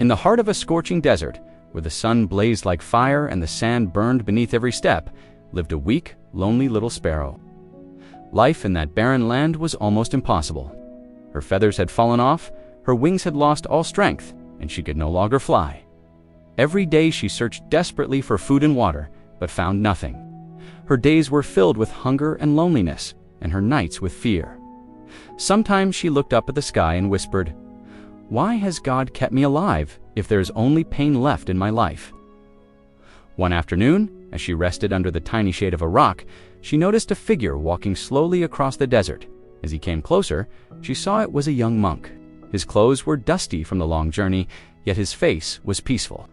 In the heart of a scorching desert, where the sun blazed like fire and the sand burned beneath every step, lived a weak, lonely little sparrow. Life in that barren land was almost impossible. Her feathers had fallen off, her wings had lost all strength, and she could no longer fly. Every day she searched desperately for food and water, but found nothing. Her days were filled with hunger and loneliness, and her nights with fear. Sometimes she looked up at the sky and whispered, "Why has God kept me alive if there is only pain left in my life?" One afternoon, as she rested under the tiny shade of a rock, she noticed a figure walking slowly across the desert. As he came closer, she saw it was a young monk. His clothes were dusty from the long journey, yet his face was peaceful.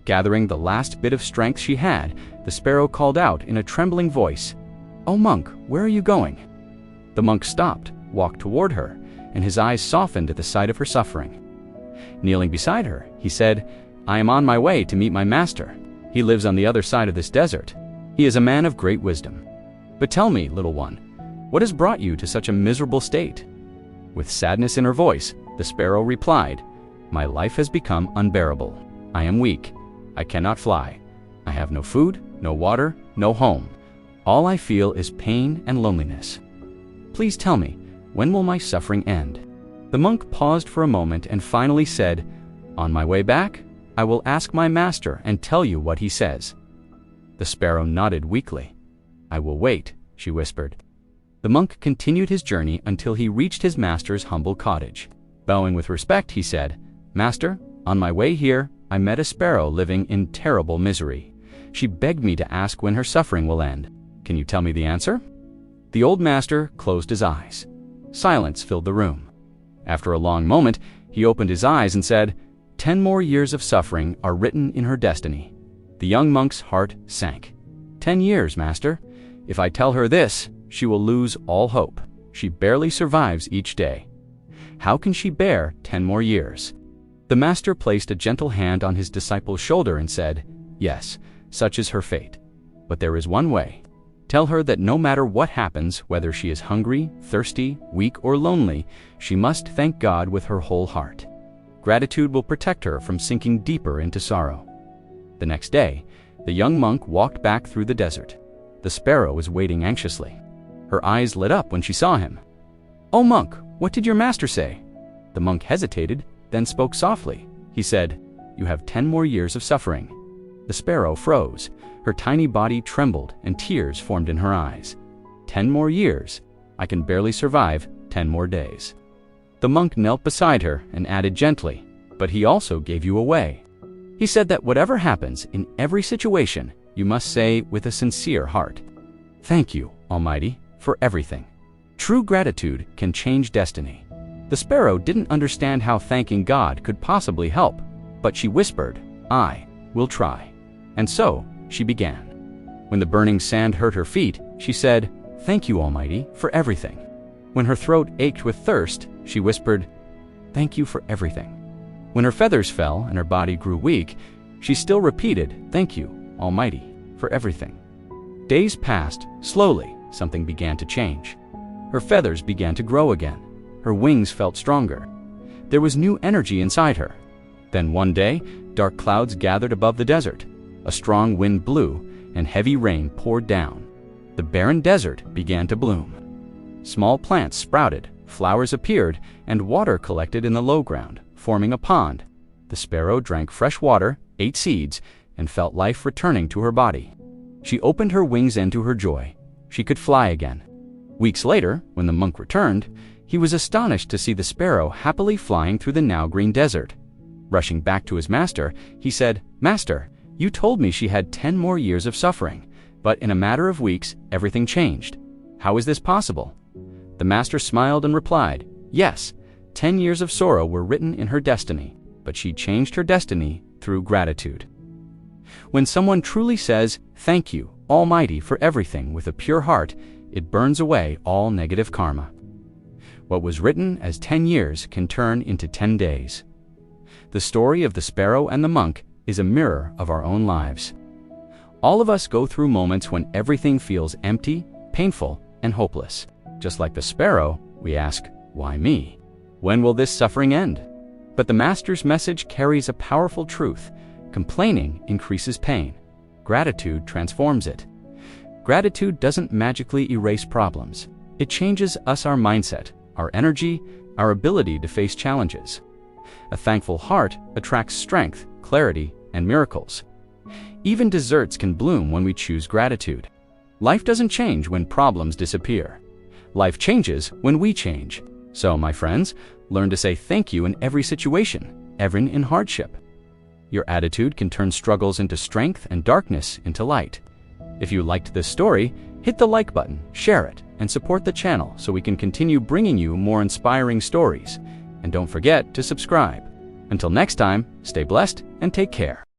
Gathering the last bit of strength she had, the sparrow called out in a trembling voice, "Oh monk, where are you going?" The monk stopped, walked toward her, and his eyes softened at the sight of her suffering. Kneeling beside her, he said, "I am on my way to meet my master. He lives on the other side of this desert. He is a man of great wisdom. But tell me, little one, what has brought you to such a miserable state?" With sadness in her voice, the sparrow replied, "My life has become unbearable. I am weak. I cannot fly. I have no food, no water, no home. All I feel is pain and loneliness. Please tell me, when will my suffering end?" The monk paused for a moment and finally said, "On my way back, I will ask my master and tell you what he says." The sparrow nodded weakly. "I will wait," she whispered. The monk continued his journey until he reached his master's humble cottage. Bowing with respect, he said, "Master, on my way here, I met a sparrow living in terrible misery. She begged me to ask when her suffering will end. Can you tell me the answer?" The old master closed his eyes. Silence filled the room. After a long moment, he opened his eyes and said, "10 more years of suffering are written in her destiny." The young monk's heart sank. 10 years, master. If I tell her this, she will lose all hope. She barely survives each day. How can she bear 10 more years? The master placed a gentle hand on his disciple's shoulder and said, "Yes, such is her fate. But there is one way. Tell her that no matter what happens, whether she is hungry, thirsty, weak, or lonely, she must thank God with her whole heart. Gratitude will protect her from sinking deeper into sorrow." The next day, the young monk walked back through the desert. The sparrow was waiting anxiously. Her eyes lit up when she saw him. "Oh monk, what did your master say?" The monk hesitated, then spoke softly. He said, "You have 10 more years of suffering." The sparrow froze. Her tiny body trembled and tears formed in her eyes. 10 more years. I can barely survive 10 more days. The monk knelt beside her and added gently, "But he also gave you away. He said that whatever happens in every situation, you must say with a sincere heart, 'Thank you, Almighty, for everything.' True gratitude can change destiny." The sparrow didn't understand how thanking God could possibly help, but she whispered, "I will try." And so she began. When the burning sand hurt her feet, she said, "Thank you, Almighty, for everything." When her throat ached with thirst, she whispered, "Thank you for everything." When her feathers fell and her body grew weak, she still repeated, "Thank you, Almighty, for everything." Days passed. Slowly, something began to change. Her feathers began to grow again. Her wings felt stronger. There was new energy inside her. Then one day, dark clouds gathered above the desert. A strong wind blew, and heavy rain poured down. The barren desert began to bloom. Small plants sprouted, flowers appeared, and water collected in the low ground, forming a pond. The sparrow drank fresh water, ate seeds, and felt life returning to her body. She opened her wings into her joy. She could fly again. Weeks later, when the monk returned, he was astonished to see the sparrow happily flying through the now green desert. Rushing back to his master, he said, "Master, you told me she had 10 more years of suffering, but in a matter of weeks, everything changed. How is this possible?" The master smiled and replied, "Yes, 10 years of sorrow were written in her destiny, but she changed her destiny through gratitude." When someone truly says, "Thank you, Almighty, for everything," with a pure heart, it burns away all negative karma. What was written as 10 years can turn into 10 days. The story of the sparrow and the monk is a mirror of our own lives. All of us go through moments when everything feels empty, painful, and hopeless. Just like the sparrow, we ask, "Why me? When will this suffering end?" But the master's message carries a powerful truth. Complaining increases pain. Gratitude transforms it. Gratitude doesn't magically erase problems. It changes our mindset, our energy, our ability to face challenges. A thankful heart attracts strength, clarity, and miracles. Even desserts can bloom when we choose gratitude. Life doesn't change when problems disappear. Life changes when we change. So, my friends, learn to say thank you in every situation, even in hardship. Your attitude can turn struggles into strength and darkness into light. If you liked this story, hit the like button, share it, and support the channel so we can continue bringing you more inspiring stories. And don't forget to subscribe. Until next time, stay blessed and take care.